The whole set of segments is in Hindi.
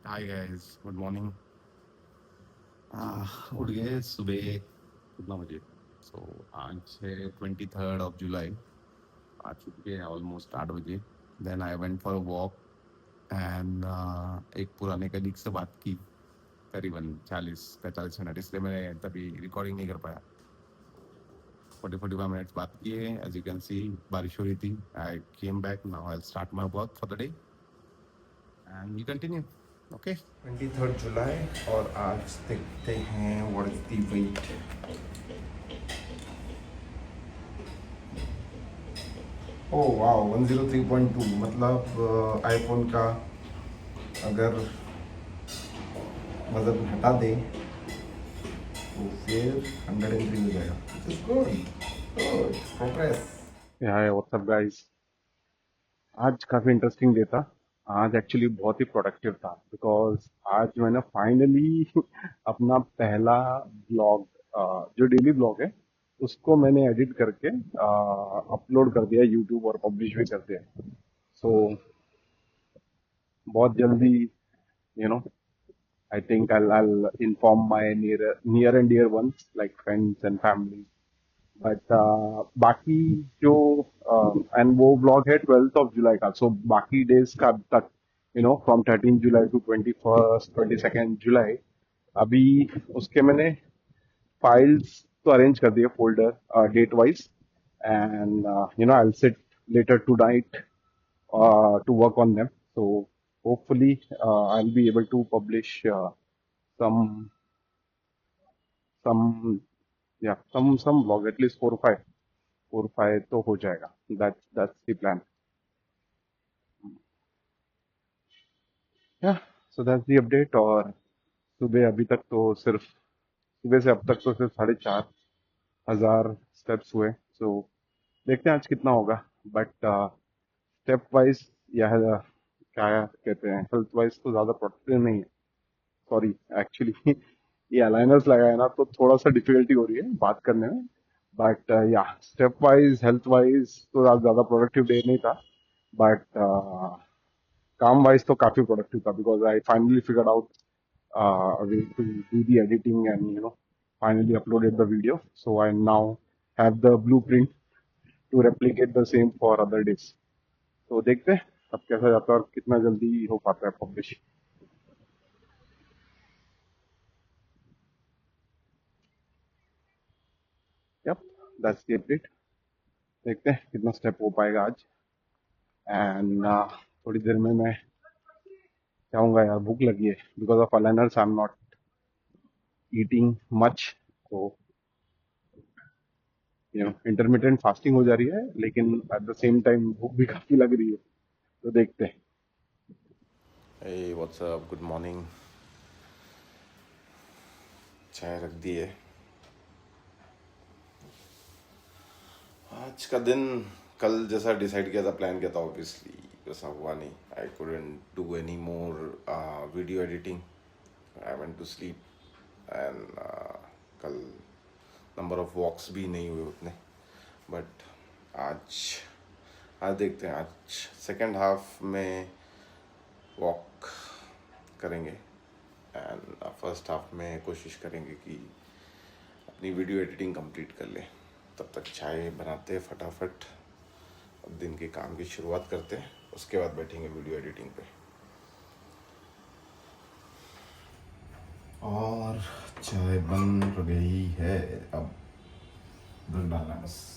Hi guys, good morning. उठ गए सुबह कितना बजे? सो आज है 23rd of July। आज उठ गए ऑलमोस्ट 8 बजे। Then I went for a walk and एक पुराने कलीग से बात की करीबन 40-45 मिनट, इसलिए मैं तभी रिकॉर्डिंग नहीं कर पाया। 40-45 मिनट्स बात किए। एज यू कैन सी बारिश हो रही थी। I came back, now I start my work for the day and we continue. Okay, 23rd जुलाई और आज देखते हैं what is the weight. Oh वाह, 103.2 मतलब आईफोन का अगर वजन हटा दें तो फिर 103 हो जाएगा। It's good, good progress. Hi what's up guys. आज काफ़ी इंटरेस्टिंग डे था। आज एक्चुअली बहुत ही प्रोडक्टिव था बिकॉज आज मैंने फाइनली अपना पहला ब्लॉग, जो डेली ब्लॉग है, उसको मैंने एडिट करके अपलोड कर दिया यूट्यूब और पब्लिश भी कर दिया। सो बहुत जल्दी, you know, I think I'll inform my near and dear ones like friends and family. But बाकी जो एंड वो ब्लॉग है 12th of July का, सो बाकी डेज का अब तक, from 13 July to 21st 22nd July, अभी उसके मैंने फाइल्स तो अरेंज कर दिए folder date wise, and I'll sit later tonight to work on them. So hopefully I'll be able to publish some some some vlog, at least 4 or 5 तो हो जाएगा. That's the plan. Yeah, so that's the update. और सुबह अभी तक तो सिर्फ सुबह से अब तक तो सिर्फ 4,500 स्टेप्स हुए. सो देखते हैं आज कितना होगा. बट स्टेप वाइज या क्या कहते हैं, हेल्थ वाइज तो ज़्यादा प्रोडक्टिव नहीं है. सॉरी, एक्चुअली ये अलाइनर्स लगाया ना तो थोड़ा सा डिफिकल्टी हो रही है बात करने में. बट या स्टेप वाइज हेल्थ वाइज तो ज़्यादा प्रोडक्टिव डे नहीं था. बट काम वाइज तो काफ़ी प्रोडक्टिव था because I finally figured out a way to do the editing and finally uploaded the video. So I now have the blueprint to replicate the same for other days. तो देखते हैं अब कैसा जाता है और कितना जल्दी हो पाता है publish. Yup, that's the update. देखते हैं कितना स्टेप हो पाएगा आज. एंड थोड़ी देर में मैं जाऊंगा यार, भूख लगी है. Because of aligners I am not eating much. तो इंटरमिटेंट फास्टिंग हो जा रही है, लेकिन एट द सेम टाइम भूख भी काफी लग रही है. तो देखते हैं. Hey, what's up? Good morning. चाय रख दी है. आज का दिन कल जैसा डिसाइड किया था, प्लान किया था, ऑब्वियसली वैसा हुआ नहीं. I couldn't do any more video editing. I went to sleep and कल नंबर ऑफ वॉक्स भी नहीं हुए उतने. बट आज आज देखते हैं. आज सेकेंड हाफ में वॉक करेंगे एंड फर्स्ट हाफ में कोशिश करेंगे कि अपनी वीडियो एडिटिंग कंप्लीट कर लें. तब तक चाय बनाते हैं फटाफट, अब दिन के काम की शुरुआत करते हैं, उसके बाद बैठेंगे वीडियो एडिटिंग पे. और चाय बन गई है, अब दूध डालना बस.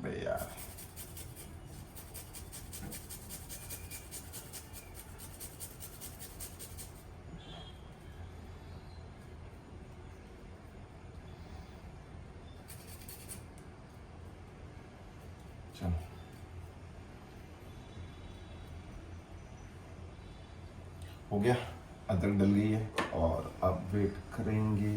भैया चलो, हो गया. अदरक डल गई है और अब वेट करेंगे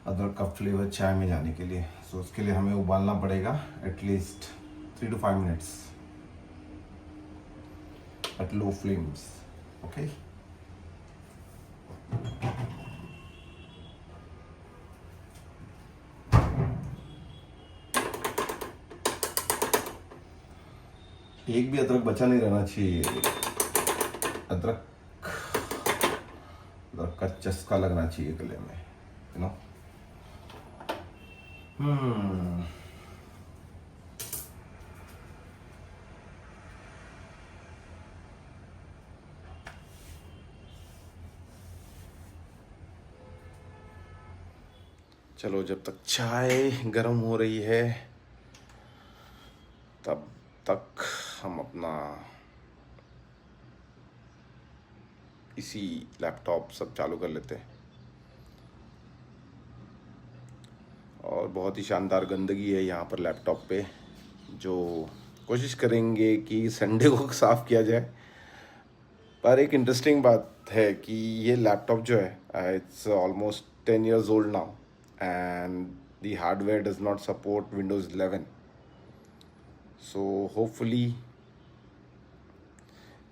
अदरक का फ्लेवर चाय में जाने के लिए. सो उसके लिए हमें उबालना पड़ेगा at least 3 to 5 minutes at low flames. Okay. एक भी अदरक बचा नहीं रहना चाहिए। अदरक अदरक का चस्का लगना चाहिए गले में, यू नो। चलो, जब तक चाय गर्म हो रही है तब तक हम अपना इसी लैपटॉप सब चालू कर लेते हैं। और बहुत ही शानदार गंदगी है यहाँ पर लैपटॉप पे, जो कोशिश करेंगे कि संडे को साफ़ किया जाए। पर एक इंटरेस्टिंग बात है कि ये लैपटॉप जो है, it's almost 10 years old now, and the hardware does not support Windows 11। So hopefully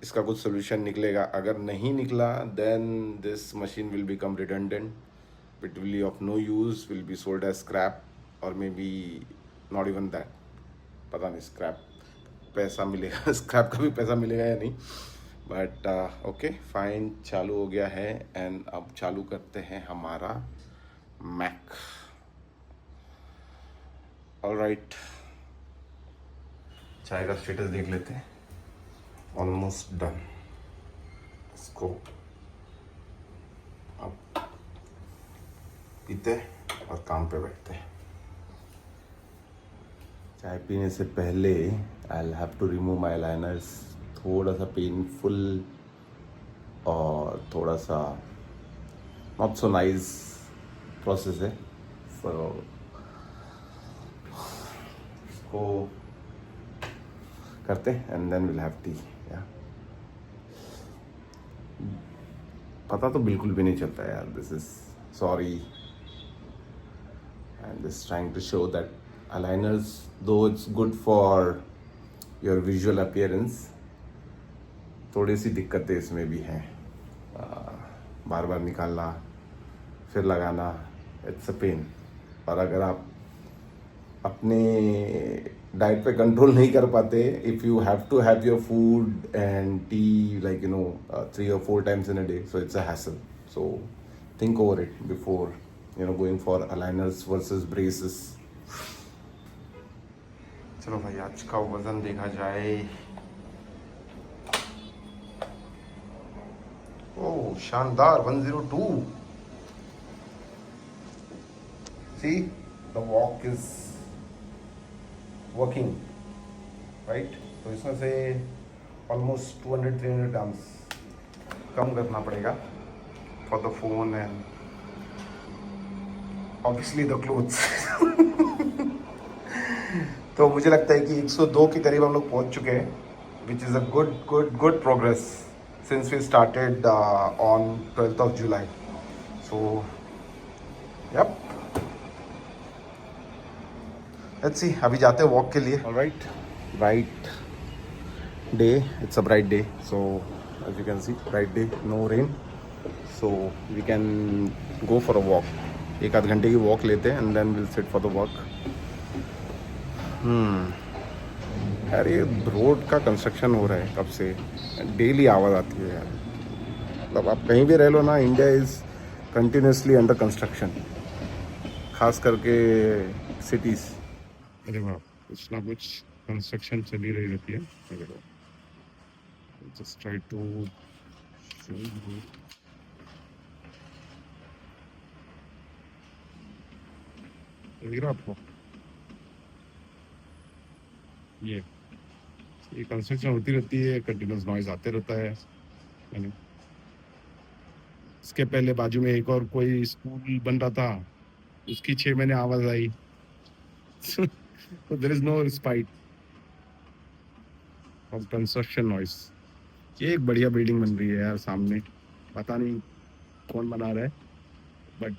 इसका कुछ सोल्यूशन निकलेगा। अगर नहीं निकला then this machine will become redundant, it will be of no use, will be sold as scrap, और may be not even that. पता नहीं स्क्रैप पैसा मिलेगा स्क्रैप का भी पैसा मिलेगा या नहीं, बट ओके फाइन। चालू हो गया है एंड अब चालू करते हैं हमारा मैक। ऑलराइट, चाय का स्टेटस देख लेते हैं। Almost done. इसको अब पीते और काम पे बैठते हैं। चाय पीने से पहले I will have to remove my liners. थोड़ा सा पेनफुल और थोड़ा सा नॉट सो नाइस प्रोसेस है। सो इसको करते हैं and then will have tea. या पता तो बिल्कुल भी नहीं चलता यार। This is sorry, I am just trying to show that aligners, though it's good for your visual appearance, थोड़ी सी दिक्कतें इसमें भी हैं। बार बार निकालना फिर लगाना, इट्स अ पेन। और अगर आप अपने डाइट पे कंट्रोल नहीं कर पाते, if you have to have your food and tea like 3 or 4 times in a day, so it's a hassle. So think over it before going for aligners versus braces. चलो भाई, आज का वजन देखा जाए। ओह शानदार, 102। See the walk is working right. तो इसमें से ऑलमोस्ट 200-300 grams कम करना पड़ेगा for the phone and obviously the clothes. तो मुझे लगता है कि 102 के करीब हम लोग पहुंच चुके हैं, which is a good progress since we started on 12th of July. So yup, let's see, अभी जाते हैं वॉक के लिए। Alright, bright day, it's a bright day, so as you can see bright day, no rain, so we can go for a walk. 1 आध घंटे की वॉक लेते हैं and then will sit for the walk. यार ये रोड का कंस्ट्रक्शन हो रहा है कब से, डेली आवाज़ आती है यार। मतलब आप कहीं भी रह लो ना, India is continuously under construction, खास करके सिटीज़। अरे बाप, कुछ ना कुछ कंस्ट्रक्शन चली रही रहती है। जस्ट ट्राई टू दिख रहा आपको, ये कंस्ट्रक्शन होती रहती है, कंटिन्यूस नॉइज आते रहता है। यानी इसके पहले बाजू में एक और कोई स्कूल बन रहा था, उसकी 6 महीने आवाज आई। तो there is no respite of construction noise. ये एक बढ़िया बिल्डिंग बन रही है यार सामने, पता नहीं कौन बना रहा है, बट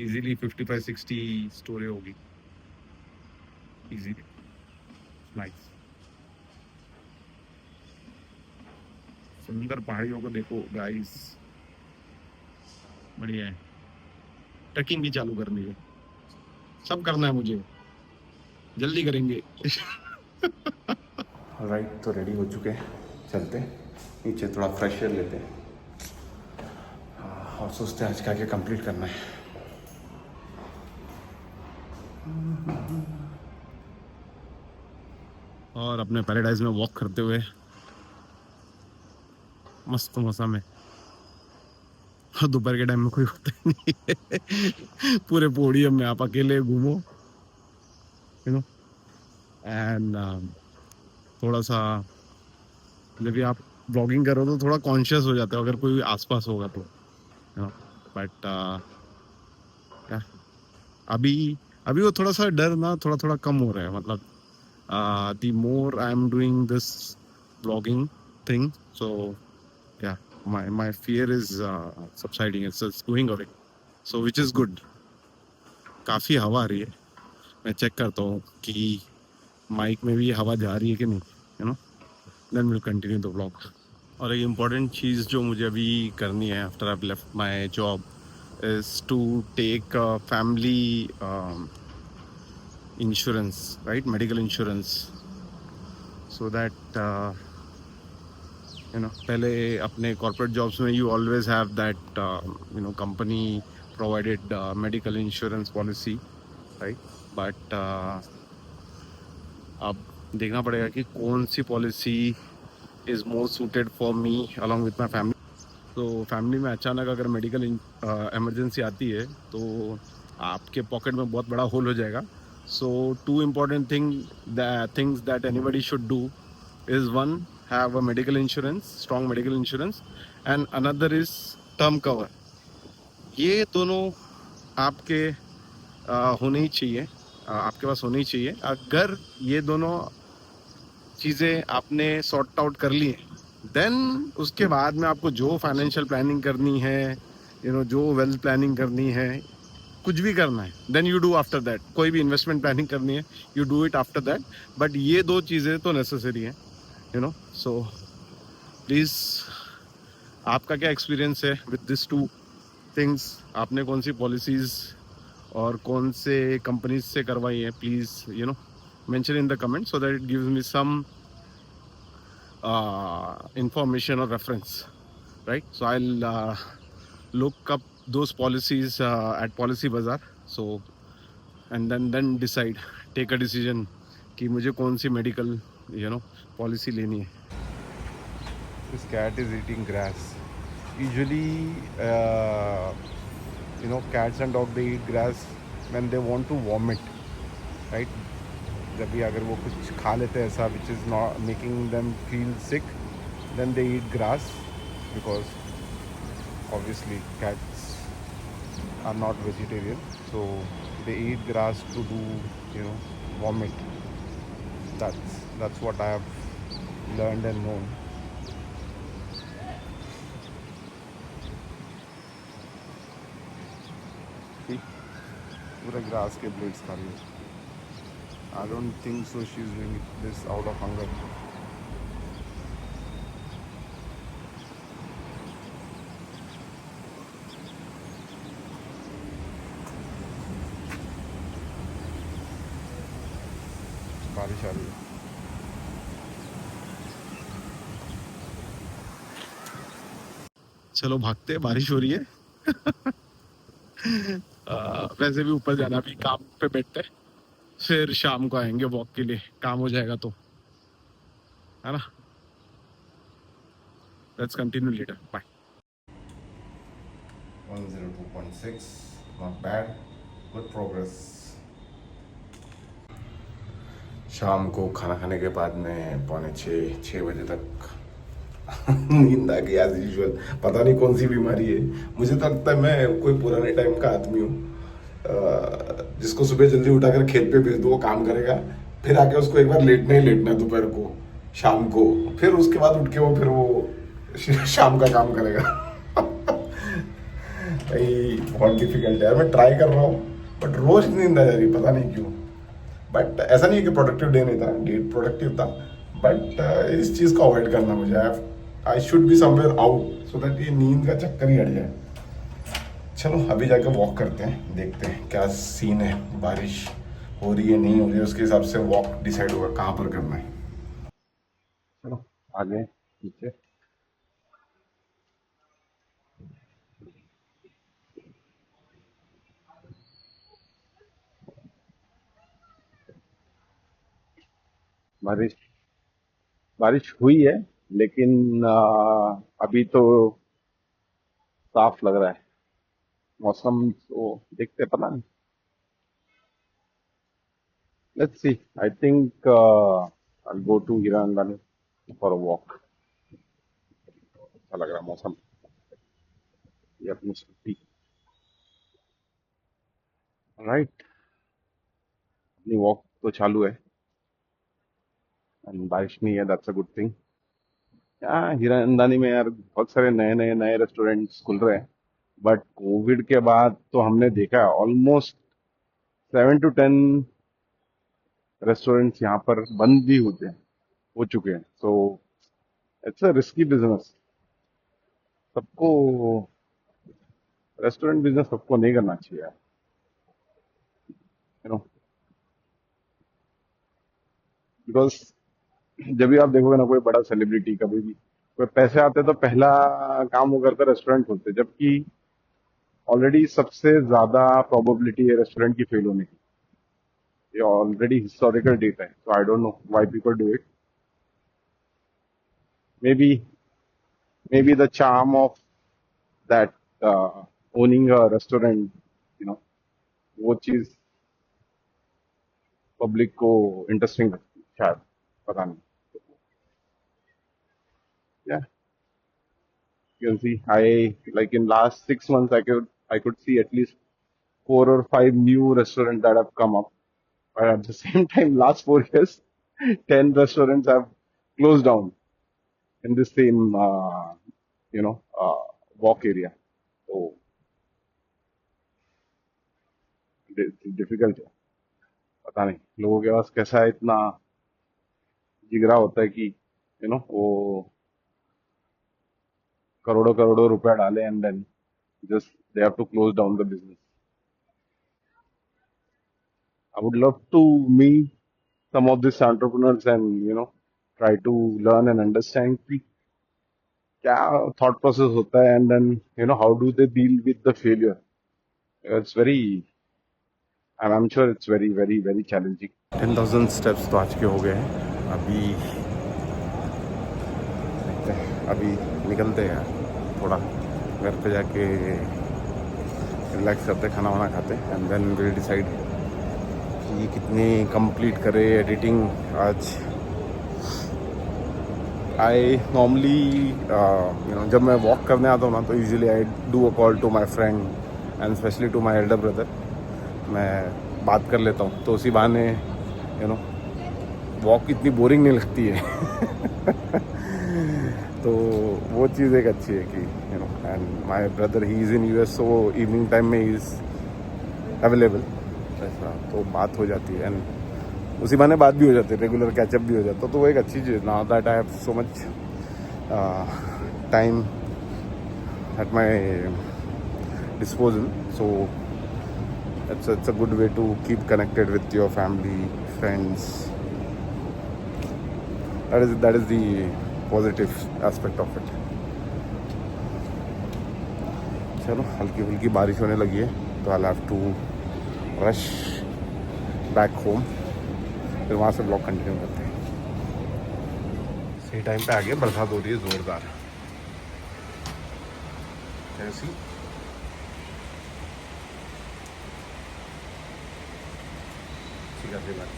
इजीली 55-60 स्टोरी होगी, इजीली। नाइस। सुंदर पहाड़ियों को देखो गाइस, बढ़िया है। ट्रैकिंग भी चालू करनी है, सब करना है मुझे, जल्दी करेंगे। राइट, तो रेडी हो चुके हैं, चलते हैं नीचे, थोड़ा फ्रेश एयर लेते हैं और सोचते हैं आज क्या क्या कंप्लीट करना है। और अपने पैराडाइज में वॉक करते हुए मस्त मौसम में, दोपहर के टाइम में कोई होता ही नहीं है। पूरे पोडियम में आप अकेले घूमो, यू नो, एंड थोड़ा सा जब भी आप ब्लॉगिंग करो तो थोड़ा कॉन्शियस हो जाते हो अगर कोई आसपास होगा तो, यू नो। बट क्या, अभी अभी वो थोड़ा सा डर ना थोड़ा थोड़ा कम हो रहा है, मतलब the more I'm doing this vlogging thing, so yeah, my fear is subsiding, it's going away, so which is good. काफ़ी हवा आ रही है, मैं चेक करता हूँ कि माइक में भी हवा जा रही है कि नहीं, you know, then will continue the vlog. और एक इम्पॉर्टेंट चीज़ जो मुझे अभी करनी है after I left my job is to take family insurance, right? Medical insurance, so that पहले अपने corporate jobs में you always have that company provided medical insurance policy, right? But अब देखना पड़ेगा कि कौन सी policy is more suited for me along with my family. तो फैमिली में अचानक अगर मेडिकल इमरजेंसी आती है तो आपके पॉकेट में बहुत बड़ा होल हो जाएगा। So two important things that anybody should do is, one, have a medical insurance, strong medical insurance, and another is term cover. ये दोनों आपके होने ही चाहिए, आपके पास होने ही चाहिए। अगर ये दोनों चीज़ें आपने सॉर्ट आउट कर ली हैं, देन उसके बाद में आपको जो फाइनेंशियल प्लानिंग करनी है, जो वेल्थ प्लानिंग करनी है, कुछ भी करना है, then you do after that. कोई भी इन्वेस्टमेंट प्लानिंग करनी है, you do it after that. But ये दो चीज़ें तो नेसेसरी हैं, सो प्लीज़, आपका क्या एक्सपीरियंस है विद दिस टू थिंग्स? आपने कौन सी पॉलिसीज़ और कौन से कंपनीज से करवाई है? Please mention in the comment so that it gives me some information or reference, right? So I'll look up those policies at Policy Bazaar, so and then decide, take a decision कि मुझे कौन सी medical policy लेनी है। This cat is eating grass. Usually cats and dogs, they eat grass when they want to vomit, right? जब भी अगर वो कुछ खा लेते हैं ऐसा which is not making them feel sick, then they eat grass, because obviously cats are not vegetarian, so they eat grass to do vomit. That's what I have learned and known. पूरा ग्रास के ब्लेड्स खा रही है। I don't think so she's doing this out of hunger. बारिश आ रही है। चलो भागते हैं, बारिश हो रही है। वैसे भी ऊपर जाना, भी काम पे बैठते हैं, फिर शाम को आएंगे वॉक के लिए, काम हो जाएगा तो, है ना? Let's continue later, bye. 102.6, not bad, good progress. शाम को खाना खाने के बाद में 5:45-6 बजे तक नींद आ गई एज यूजुअल। पता नहीं कौन सी बीमारी है, मुझे तो लगता है मैं कोई पुराने टाइम का आदमी हूँ जिसको सुबह जल्दी उठाकर खेत पे भेज दो, वो काम करेगा, फिर आके उसको एक बार लेटना ही लेटना है दोपहर को, शाम को, फिर उसके बाद उठ के वो शाम का काम करेगा। भाई बहुत डिफिकल्ट है, मैं ट्राई कर रहा हूँ बट रोज नींद आ जा रही, पता नहीं क्यों। बट ऐसा नहीं है कि प्रोडक्टिव डे नहीं था, डे प्रोडक्टिव था, बट इस चीज़ को अवॉइड करना मुझे। I should be somewhere out so that ये नींद का चक्कर ही हट जाए। चलो अभी जाके वॉक करते हैं, देखते हैं क्या सीन है, बारिश हो रही है नहीं हो रही है, उसके हिसाब से वॉक डिसाइड होगा कहाँ पर करना है। चलो आगे पीछे। बारिश बारिश हुई है, लेकिन अभी तो साफ लग रहा है मौसम, तो देखते हैं, पता नहीं। Let's see. I think I go to Hiranandani for a walk. अच्छा लग रहा है मौसम, ये अपनी छुट्टी। राइट, अपनी वॉक तो चालू है एंड बारिश नहीं है, दैट्स अ गुड थिंग। यहाँ हीरानंदानी में यार बहुत सारे नए नए नए रेस्टोरेंट्स खुल रहे हैं, बट कोविड के बाद तो हमने देखा है ऑलमोस्ट 7 to 10 रेस्टोरेंट्स यहाँ पर बंद भी हो चुके हैं। So it's a risky business. सबको रेस्टोरेंट बिजनेस सबको नहीं करना चाहिए, यू नो, बिकॉज जब भी आप देखोगे ना, कोई बड़ा सेलिब्रिटी कभी भी कोई पैसे आते तो पहला काम वो करता है रेस्टोरेंट खोलते, जबकि ऑलरेडी सबसे ज्यादा प्रोबेबिलिटी है रेस्टोरेंट की फेल होने की। ये ऑलरेडी हिस्टोरिकल डेटा है, so I don't know why people do it. Maybe maybe the charm of that owning a restaurant, you know, वो चीज पब्लिक को इंटरेस्टिंग लगती है शायद, पता नहीं। Yeah, you can see, I like in last 6 months I could see at least 4 or 5 new restaurants that have come up, but at the same time last 4 years 10 restaurants have closed down in the same walk area. So it's difficult है। पता नहीं लोगों के पास कैसा है इतना जिगरा होता है कि वो करोड़ों करोड़ों रुपया डाले and then just they have to close down the business. I would love to meet some of these entrepreneurs and try to learn and understand कि क्या thought process होता है, and then how do they deal with the failure. It's very, I'm sure it's very very very challenging. 10,000 steps तो आज के हो गए हैं। अभी अभी निकलते हैं थोड़ा, घर पे जाके रिलैक्स करते, खाना वाना खाते, एंड देन विल डिसाइड कि कितनी कंप्लीट करे एडिटिंग आज। आई नॉर्मली जब मैं वॉक करने आता हूँ ना, तो usually I do a call to my friend and specially to my elder brother. मैं बात कर लेता हूँ, तो उसी बहाने वॉक इतनी बोरिंग नहीं लगती है। तो वो चीज़ एक अच्छी है कि and my brother he is in US, so evening time में ही इज़ अवेलेबल, ऐसा तो बात हो जाती है, एंड उसी बहाने बात भी हो जाती है, रेगुलर कैचअप भी हो जाता है। तो वो एक अच्छी चीज़, now that I have so much time at my disposal, so it's a good way to keep connected with your family, friends. That is the positive aspect of it. चलो हल्की फुल्की बारिश होने लगी है, तो I have to rush back home, फिर वहाँ से ब्लॉग कंटिन्यू करते हैं। सही टाइम पे आ गए, बरसात हो रही है जोरदार। ऐसी ठीक है, बात